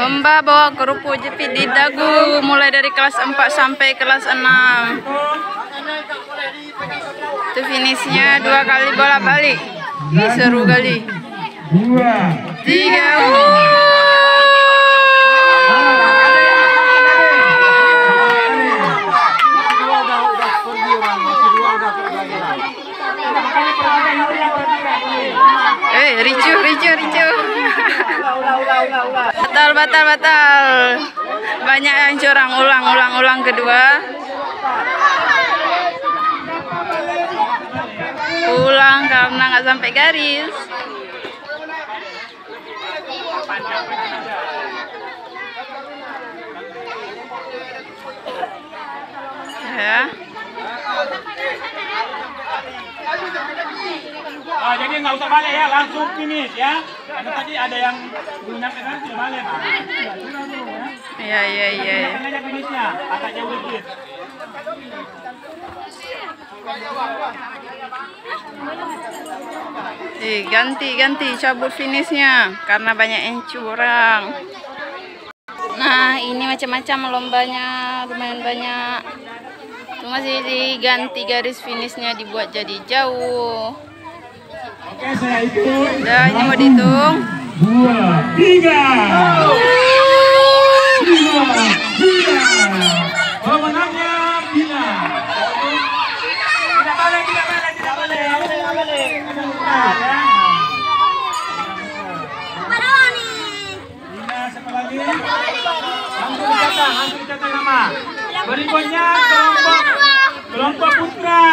Lomba bawa kerupuk jepit di dagu mulai dari kelas 4 sampai kelas 6. Itu finishnya 2 kali bolak-balik. Seru kali. 2, 3. Ricu. Batal. Banyak yang curang. Ulang kedua. Ulang karena nggak sampai garis. Ya. Jadi nggak usah balik ya, langsung finish ya. Karena tadi ada yang belum nyampe kan sudah balik. Iya. Tengahnya finishnya, agak jauh dikit. Ganti cabut finishnya karena banyak yang curang. Nah, ini macam-macam lombanya, lumayan banyak. Masih diganti garis finishnya, dibuat jadi jauh. Oke, saya hitung. Udah, ini mau dihitung. 2, 3. Pemenangnya Bina. Tidak boleh. Bina, siapa lagi? Langsung dicatat nama. Berikutnya kelompok putra.